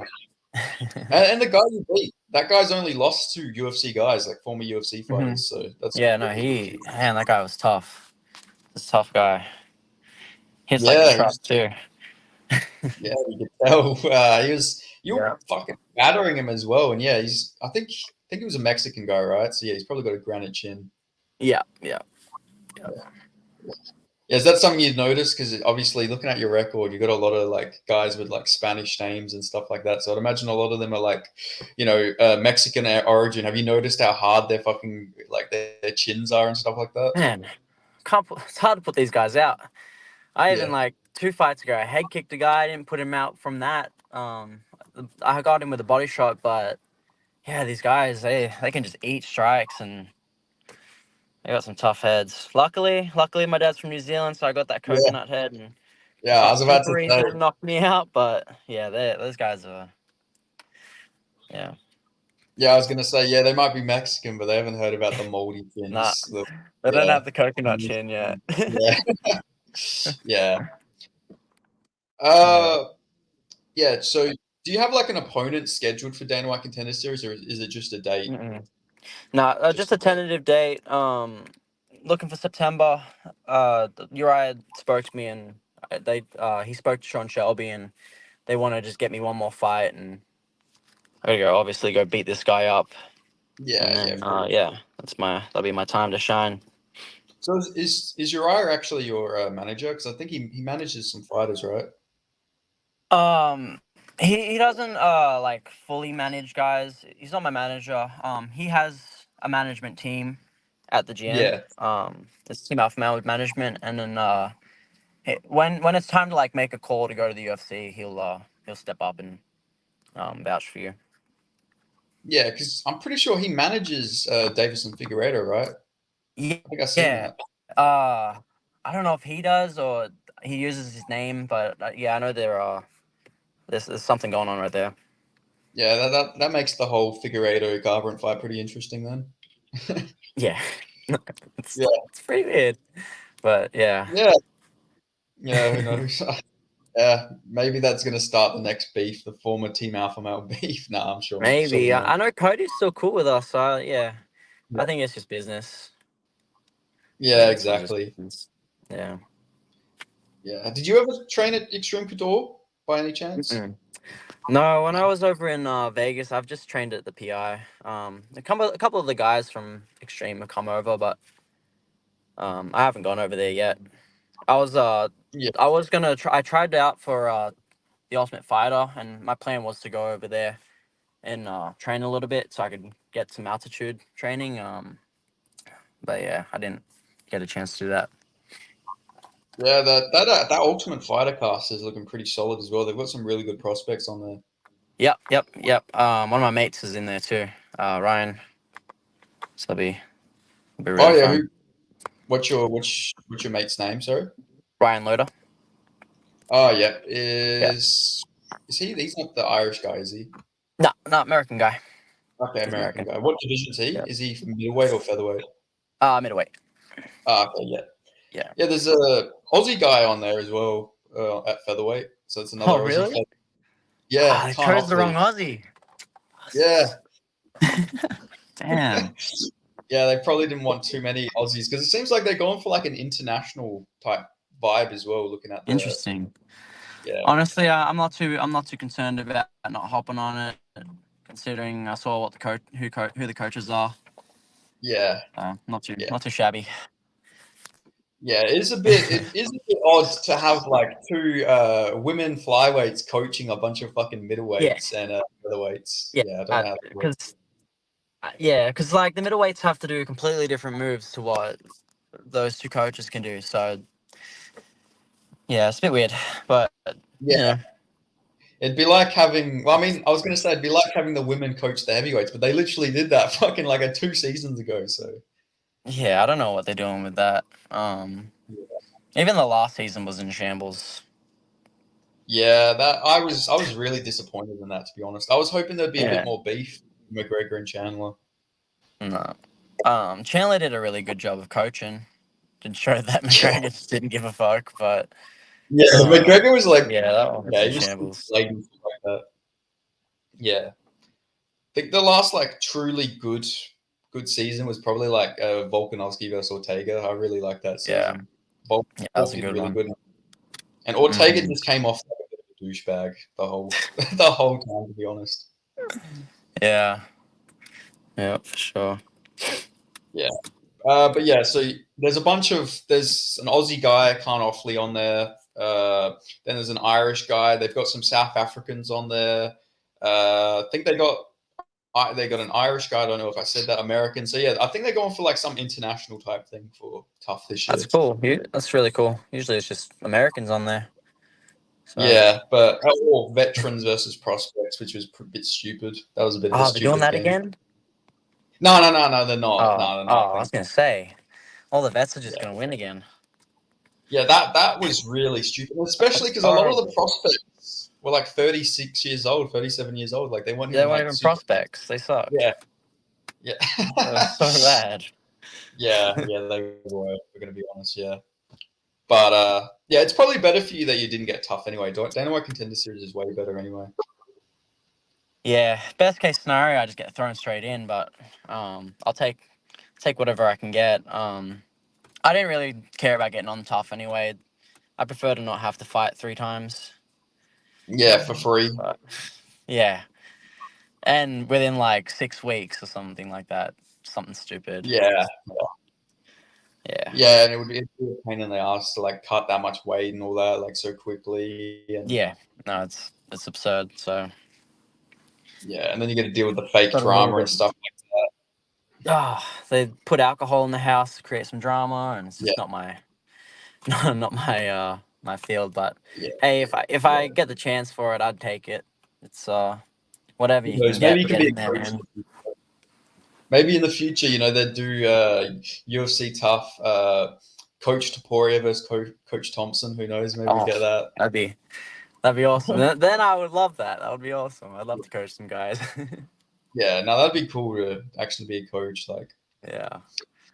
And the guy you beat, that guy's only lost to UFC guys, like former UFC hmm fighters. So that's Yeah, no, that guy was tough. He's a tough guy. Hits like a yeah, truck too. yeah, you could tell. You were Yeah. fucking battering him as well. And yeah, I think he was a Mexican guy, right? So yeah, he's probably got a granite chin. Yeah, yeah, yeah. Yeah, is that something you'd notice? Because obviously, looking at your record, you got a lot of like guys with like Spanish names and stuff like that. So I'd imagine a lot of them are like, Mexican origin. Have you noticed how hard their fucking like their chins are and stuff like that? Man, it's hard to put these guys out. I even Yeah, like 2 fights ago, I head kicked a guy. I didn't put him out from that. I got him with a body shot, but yeah, these guys they can just eat strikes and they got some tough heads. Luckily, my dad's from New Zealand, so I got that yeah, coconut head and yeah. I was about to super easy say, to knock me out. But yeah, those guys are yeah. yeah, I was gonna say, yeah, they might be Mexican, but they haven't heard about the moldy Nah, chins. they don't Yeah, have the coconut chin yet. yeah, yeah. Yeah. Uh, yeah. So, do you have like an opponent scheduled for Dana White Contender Series, or is it just a date? Mm-mm. No, Just just a tentative date. Looking for September. Uriah spoke to me, and he spoke to Sean Shelby, and they want to just get me one more fight, and I gotta obviously go beat this guy up, and yeah, yeah, then of course. yeah, that'll be my time to shine. So is Uriah actually your manager? Because I think he manages some fighters, right? Um, he doesn't like fully manage guys. He's not my manager. He has a management team at the gym. Yeah, It's team alpha male with management, and then when it's time to like make a call to go to the UFC, he'll step up and vouch for you. yeah. Because I'm pretty sure he manages Davison Figueiredo, right? I think I seen Yeah. that. I don't know if he does or he uses his name, but yeah, I know there's something going on right there. Yeah, that makes the whole Figueiredo Garbrandt fight pretty interesting then. Yeah. Yeah, It's pretty weird, but yeah. yeah, yeah. Who knows? Yeah, maybe that's gonna start the next beef, the former Team Alpha Male beef. Nah, I'm sure, Maybe. we won't. I know Cody's still cool with us, so yeah. Yeah, I think it's just business. I yeah, think it's all just exactly. business. Yeah. Yeah. Did you ever train at Extreme Couture by any chance? Mm-mm. No, when I was over in Vegas, I've just trained at the PI. A couple of the guys from Extreme have come over, but I haven't gone over there yet. I was Yeah, I was gonna try. I tried out for the Ultimate Fighter, and my plan was to go over there and train a little bit so I could get some altitude training. But yeah, I didn't get a chance to do that. yeah. That Ultimate Fighter cast is looking pretty solid as well. They've got some really good prospects on there. Yep. One of my mates is in there too, Ryan. So it'll be Oh really yeah, fun. what's your mate's name? Sorry. Ryan Loader. Oh yeah, Yeah. is he? He's not the Irish guy, is he? No, not American guy. Okay, He's American American. guy. What division is he? Yeah. Is he from middleweight or featherweight? Middleweight. Ah, okay, yeah, Yeah. yeah. There's a Aussie guy on there as well at featherweight. So it's Oh, another Aussie. really? Yeah, They Khan chose the wrong Oxley. Aussie. Yeah, Damn. yeah. They probably didn't want too many Aussies because it seems like they're going for like an international type vibe as well. Looking at the Interesting. yeah, Honestly, I'm not too concerned about not hopping on it, considering I saw what the who the coaches are. yeah, yeah. Not too shabby. Yeah, it is a bit odd to have like two women flyweights coaching a bunch of fucking Yeah, middleweights and featherweights. yeah, Yeah, I don't know how that works. because like the middleweights have to do completely different moves to what those two coaches can do. So yeah, it's a bit weird, but Yeah, you know, it'd be like having. Well, I mean, I was going to say it'd be like having the women coach the heavyweights, but they literally did that fucking like 2 seasons ago. So yeah, I don't know what they're doing with that. Even the last season was in shambles. Yeah, that I was really disappointed in that, to be honest. I was hoping there'd be a bit Yeah. more beef, McGregor and Chandler. No. Chandler did a really good job of coaching. Did show that Yeah, McGregor just didn't give a fuck, but yeah. McGregor was like, yeah, that one was yeah, in he was shambles. like that. Yeah, I think the last like truly good season was probably like Volkanovski versus Ortega. I really liked that Yeah, season. yeah, that Volk was a did good really one. good, and Ortega Hmm. just came off like a bit of a douchebag the whole the whole time, to be honest. Yeah, yeah, for sure. Yeah. But yeah, so there's there's an Aussie guy, Khan Offley, on there. Then there's an Irish guy. They've got some South Africans on there. I think they got an Irish guy. I don't know if I said that. American. So yeah, I think they're going for like some international type thing for tough this That's year. cool. That's really cool. Usually it's just Americans on there. So, Yeah, but all veterans versus prospects, which was a bit stupid. That was a bit of a oh, they're doing stupid that thing. again? No, they're not. Oh, No, they're oh, not. I was gonna say, all the vets are just Yeah, gonna win again. yeah, that was really stupid, especially That's because a lot of the horrible. prospects were like 36 years old, 37 years old. Like they weren't They even weren't like even super. prospects. They sucked. Yeah, yeah, That was so bad. yeah, they were. We're gonna be honest, yeah. But yeah, it's probably better for you that you didn't get tough anyway. Dana White Contender Series is way better anyway. Yeah, best case scenario, I just get thrown straight in, but I'll take whatever I can get. I didn't really care about getting on tough anyway. I prefer to not have to fight 3 times. Yeah, for free. But yeah, and within like 6 weeks or something like that, something stupid. Yeah, Yeah, yeah, and it'd be a pain in the ass to like cut that much weight and all that like so quickly, and yeah. No, it's absurd. So yeah, and then you got to deal with the fake got a little drama and bit. stuff like that. They put alcohol in the house to create some drama, and it's Yeah, just not my not my my field. But yeah, hey, if yeah. I get the chance for it, I'd take it. It's whatever Who you can knows? Maybe you can get be in a there, coach. man. Maybe in the future, they do UFC tough. Coach Taporia versus Coach Thompson. Who knows? Maybe we Oh, get that. that'd be that'd be awesome. Then I would love that. That would be awesome. I'd love to coach some guys. Yeah, no, that'd be cool to actually be a coach. Like, Yeah,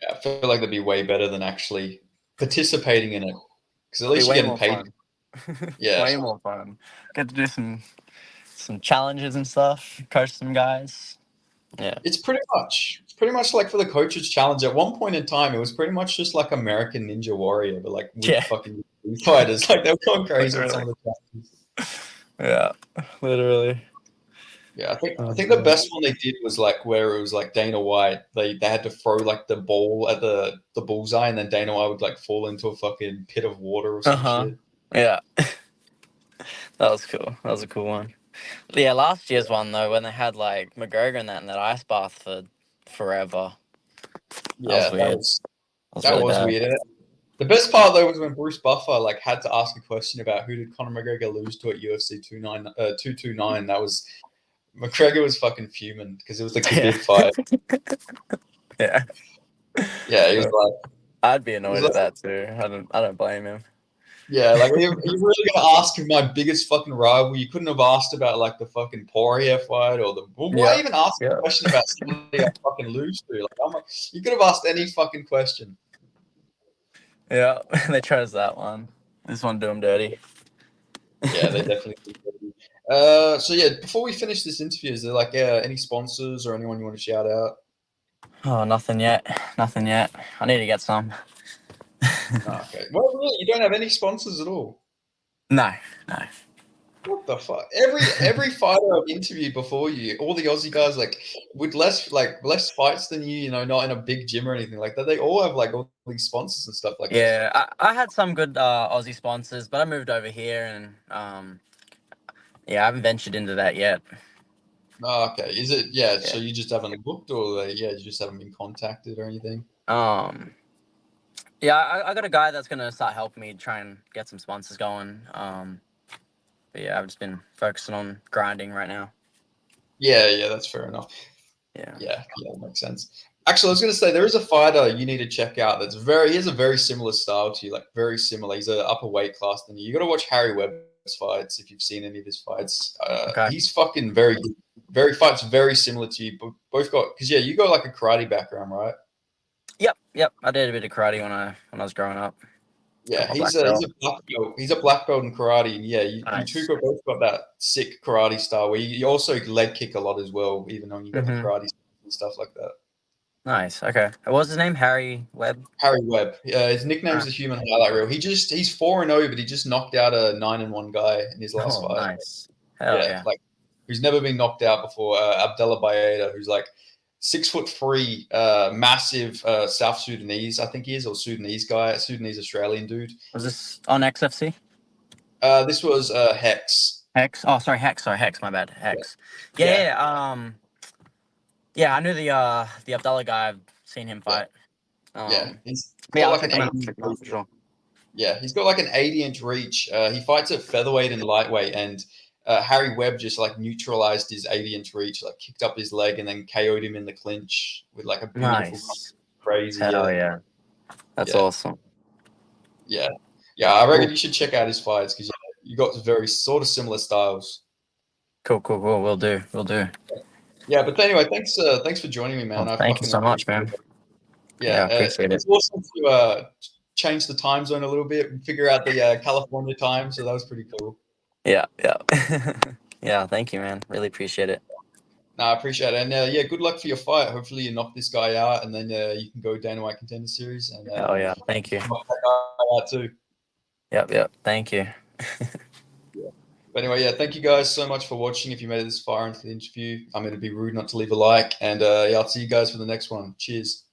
yeah, I feel like that'd be way better than actually participating in it, because at be least you're way getting more paid. fun. Yeah, Way more fun. Get to do some challenges and stuff. Coach some guys. Yeah. it's pretty much like for the coaches challenge. At one point in time, it was pretty much just like American Ninja Warrior, but like with Yeah. fucking fighters. Like they were going crazy with some Literally. of the challenges. Yeah. Literally. Yeah, I think the Yeah. best one they did was like where it was like Dana White. They had to throw like the ball at the bullseye, and then Dana White would like fall into a fucking pit of water or Uh some huh. shit. Yeah. That was cool. That was a cool one. Yeah, last year's one though, when they had like McGregor in that ice bath for forever. That was Yeah, that weird. That was was that really was bad. weird. The best part though was when Bruce Buffer like had to ask a question about who did Conor McGregor lose to at UFC 229. That was McGregor was fucking fuming because it was the Yeah. Khabib fight. Yeah. Yeah, he was like, I'd be he was annoyed like, at that too. I don't blame him. yeah, like you really gonna ask my biggest fucking rival? You couldn't have asked about like the fucking Poirier fight or the. Well, why Yeah. even ask a Yeah. question about somebody I fucking lose to? Like, you could have asked any fucking question. Yeah. They chose that one. This one do them dirty. Yeah, they definitely. So yeah, before we finish this interview, is there like any sponsors or anyone you want to shout out? Oh, nothing yet. Nothing yet. I need to get some. Oh, okay. Well, really, you don't have any sponsors at all. No, no. What the fuck? Every fighter I've interviewed before you, all the Aussie guys with less fights than you, not in a big gym or anything like that. They all have like all these sponsors and stuff like that. Yeah, I had some good Aussie sponsors, but I moved over here and yeah, I haven't ventured into that yet. Oh, okay. Is it? Yeah. So Yeah. you just haven't looked, or you just haven't been contacted or anything? Um, yeah, I got a guy that's gonna start helping me try and get some sponsors going. But yeah, I've just been focusing on grinding right now. Yeah, that's fair enough. Yeah. Yeah, that makes sense. Actually, I was going to say there is a fighter you need to check out. He has a very similar style to you, like very similar. He's an upper weight class than you. You got to watch Harry Webb's fights if you've seen any of his fights. Okay. He's fucking very good. Fights very similar to you. Both got because you got like a karate background, right? Yep. I did a bit of karate when I was growing up. Got Yeah, my he's black a belt. black belt. He's a black belt in karate, and yeah, you two Nice. both got that sick karate style where you also leg kick a lot as well, even though you got the Hmm. karate and stuff like that. Nice. Okay. What was his name? Harry Webb. Harry Webb. His nickname's Ah. the Human Highlight Reel. He's 4-0, but he just knocked out a 9-1 guy in his last Oh, fight. nice. Hell Yeah, yeah. like who's never been knocked out before. Abdullah Baeda, who's like 6'3", massive South Sudanese, I think he is, or Sudanese guy, a Sudanese Australian dude. Was this on XFC? This was Hex. Hex. Oh, sorry, Hex. Sorry, Hex. My bad. Hex. Yeah. Yeah, Yeah. I knew the Abdullah guy. I've seen him yeah, fight. yeah. Um. He's Yeah, got I'll like check an him out. 80 Check him out for sure. Yeah, he's got like an 80-inch reach. He fights at featherweight and lightweight, and Harry Webb just like neutralized his 80-inch reach, like kicked up his leg and then KO'd him in the clinch with like a beautiful, Nice. crazy. Hell Yeah, yeah. That's yeah, awesome. yeah, yeah. I reckon Cool. you should check out his fights because you got very sort of similar styles. Cool. Will do. Will do. Yeah, but anyway, thanks for joining me, man. Well, I thank you fucking so much, appreciate man. it. Yeah, Yeah, appreciate it. it's awesome to change the time zone a little bit and figure out the California time. So that was pretty cool. Yeah. Yeah. Thank you, man. Really appreciate it. No, I appreciate it. And yeah, good luck for your fight. Hopefully you knock this guy out and then you can go Dana White Contender Series and Hell yeah. Thank you. knock that guy out too. Yep. Thank you. Yeah. But anyway, yeah, thank you guys so much for watching. If you made it this far into the interview, I'm going to be rude not to leave a like. And yeah, I'll see you guys for the next one. Cheers.